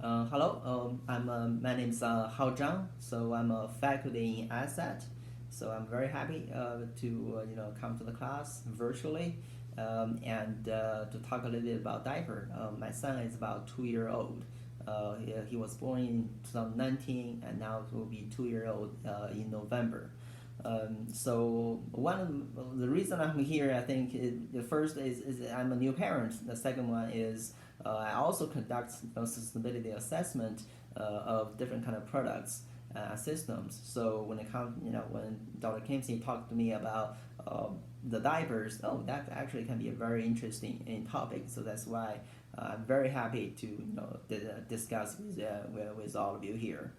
Hello, my name is Hao Zhang. So I'm a faculty in asset. So I'm very happy to come to the class virtually and to talk a little bit about diaper. My son is about 2 year old. He was born in 2019 and now will be 2 year old in November. So one of the reason I'm here, I think, the first is I'm a new parent. The second one is I also conduct sustainability assessment of different kind of products systems. So when it comes, when Dr. Kimsey talked to me about the diapers, oh, that actually can be a very interesting topic. So that's why I'm very happy to discuss with all of you here.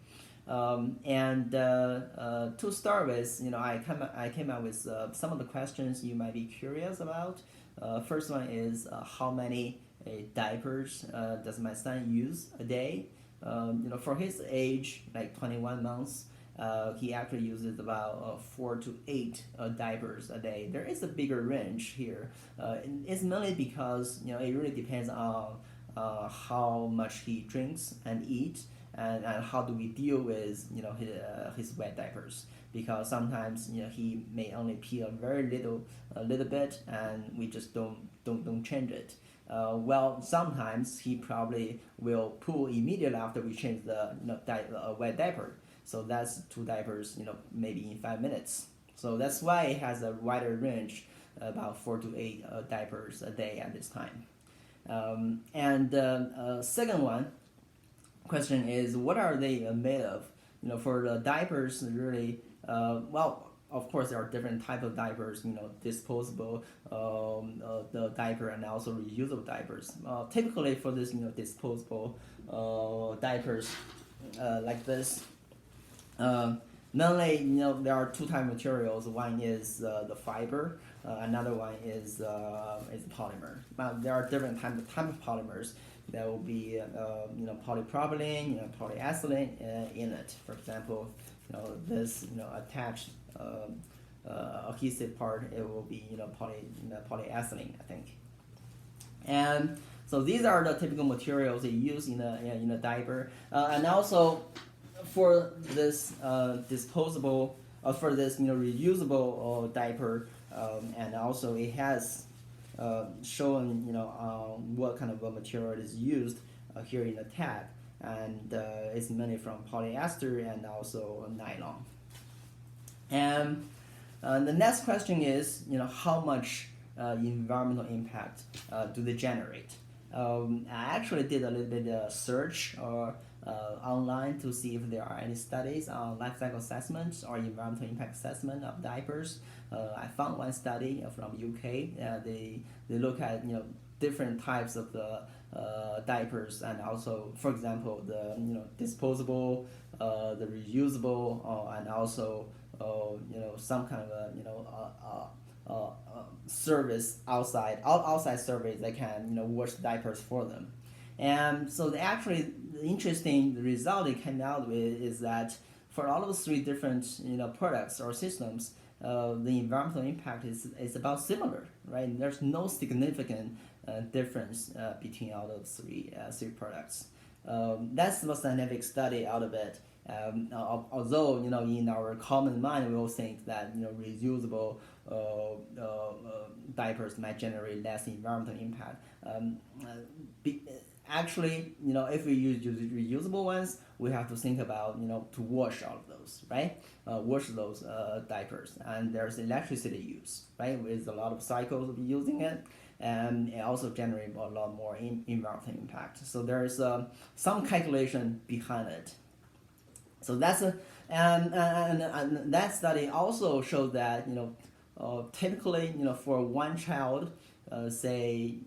And to start with, I came up with some of the questions you might be curious about. First one is how many diapers does my son use a day? For his age, like 21 months, he actually uses about 4 to 8 diapers a day. There is a bigger range here. It's mainly because it really depends on how much he drinks and eats, and how do we deal with his wet diapers, because sometimes he may only pee a little bit and we just don't change it. Well, sometimes he probably will poo immediately after we change the wet diaper. So that's 2 diapers, maybe in 5 minutes. So that's why it has a wider range, about 4 to 8 diapers a day at this time. And second one question is, what are they made of? For the diapers, really, well, of course, there are different type of diapers. Disposable, the diaper, and also reusable diapers. Typically, for this, disposable diapers, like this. Mainly, there are two type of materials. One is the fiber. Another one is polymer. But there are different type of polymers. There will be polypropylene, polyethylene in it. For example, this attached adhesive part, it will be polyethylene, I think. And so these are the typical materials they use in a diaper, and also for this disposable, for this reusable diaper, and also it has shown what kind of a material is used here in the tag, and it's mainly from polyester and also nylon. And the next question is, how much environmental impact do they generate? I actually did a little bit of search online to see if there are any studies on life cycle assessment or environmental impact assessment of diapers. I found one study from UK. They look at different types of the diapers, and also, for example, the disposable, the reusable, and also some kind of service outside service that can wash diapers for them. And so the interesting result it came out with is that for all of those three different products or systems, the environmental impact is about similar, right? There's no significant difference between all those three products. That's the scientific study out of it. Although in our common mind we all think that reusable diapers might generate less environmental impact. Actually, if we use reusable ones, we have to think about to wash all of those, right? Wash those diapers, and there's electricity use, right? With a lot of cycles of using it, and it also generates a lot more environmental impact. So there's some calculation behind it. So that's and that study also showed that typically for one child, say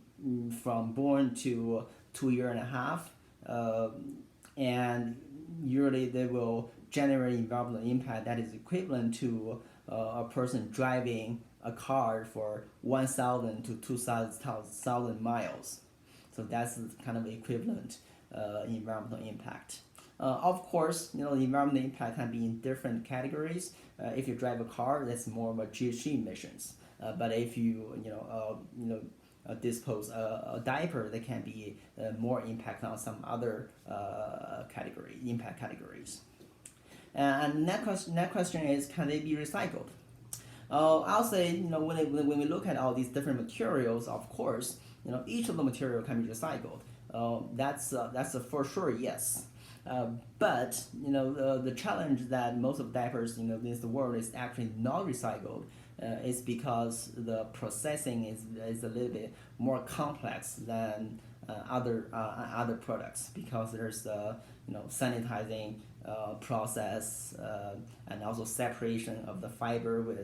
from born to 2 years and a half, and usually they will generate environmental impact that is equivalent to a person driving a car for 1,000 to 2,000 miles. So that's kind of equivalent environmental impact. Of course, the environmental impact can be in different categories. If you drive a car, that's more of a GHG emissions. But if you dispose a diaper, there can be more impact on some other impact categories. And next question is, can they be recycled? I'll say, when we look at all these different materials, of course, each of the material can be recycled. That's a for sure yes. But the challenge that most of diapers in the world is actually not recycled is because the processing is a little bit more complex than other products, because there's sanitizing process and also separation of the fiber with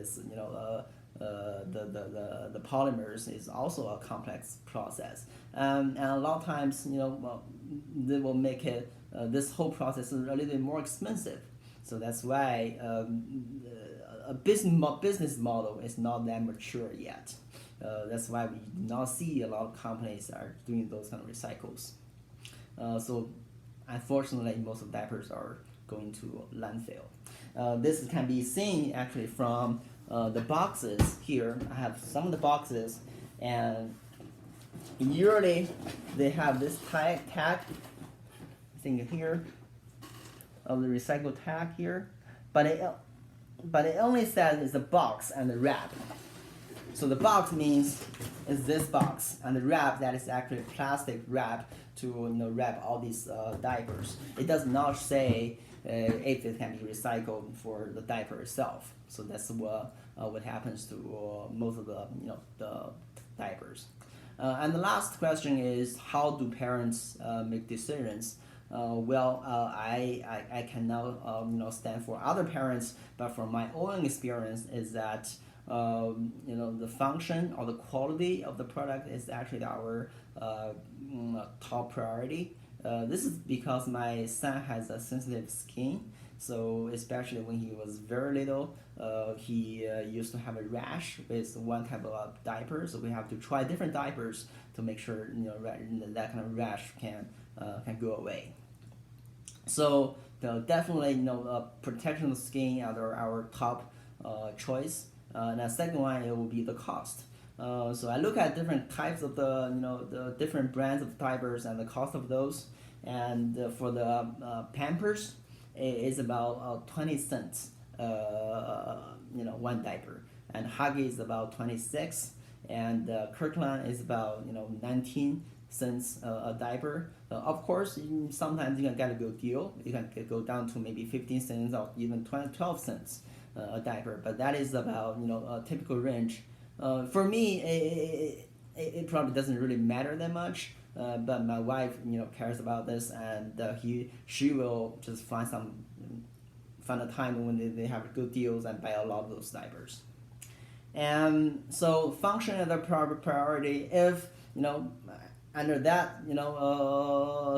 the polymers is also a complex process, and a lot of times they will make it this whole process a little bit more expensive. So that's why a business model is not that mature yet. That's why we do not see a lot of companies are doing those kind of recycles. So unfortunately, most of diapers are going to landfill. This can be seen actually from the boxes here. I have some of the boxes, and usually they have this tag thing here of the recycled tag here, but it only says it's a box and the wrap. So the box means it's this box, and the wrap, that is actually plastic wrap to wrap all these diapers. It does not say if it can be recycled for the diaper itself. So that's what happens to most of the diapers. And the last question is, how do parents make decisions? I cannot stand for other parents, but from my own experience is that the function or the quality of the product is actually our top priority. This is because my son has a sensitive skin, so especially when he was very little, he used to have a rash with one type of diaper. So we have to try different diapers to make sure that kind of rash can go away. So definitely, protection of the skin are our top choice. And the second one, it will be the cost. So I look at different types of the different brands of diapers and the cost of those. And for the Pampers, it's about 20 cents, one diaper. And Huggies is about 26, and Kirkland is about 19 cents a diaper. Of course, sometimes you can get a good deal. You can go down to maybe 15 cents or even 12 cents a diaper, but that is about a typical range. For me, it probably doesn't really matter that much. But my wife, cares about this, and she will just find a time when they have good deals and buy a lot of those diapers. And so function as a priority. If under that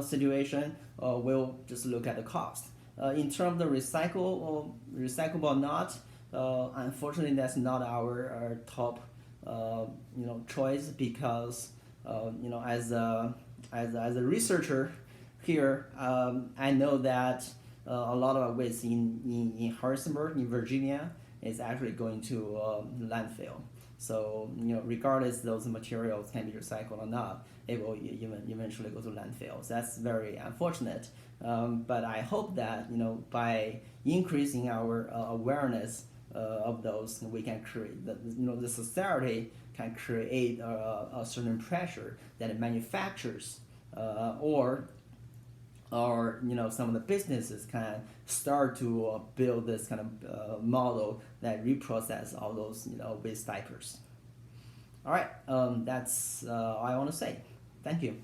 situation, we'll just look at the cost. In terms of recyclable or not, unfortunately, that's not our top choice, because as a researcher here, I know that a lot of waste in Harrisonburg, in Virginia, is actually going to landfill. So regardless those materials can be recycled or not, it will eventually go to landfill. So that's very unfortunate. But I hope that by increasing our awareness of those, we can create the society can create a certain pressure that manufacturers or some of the businesses can start to build this kind of model that reprocess all those waste diapers. All right, that's all I want to say. Thank you.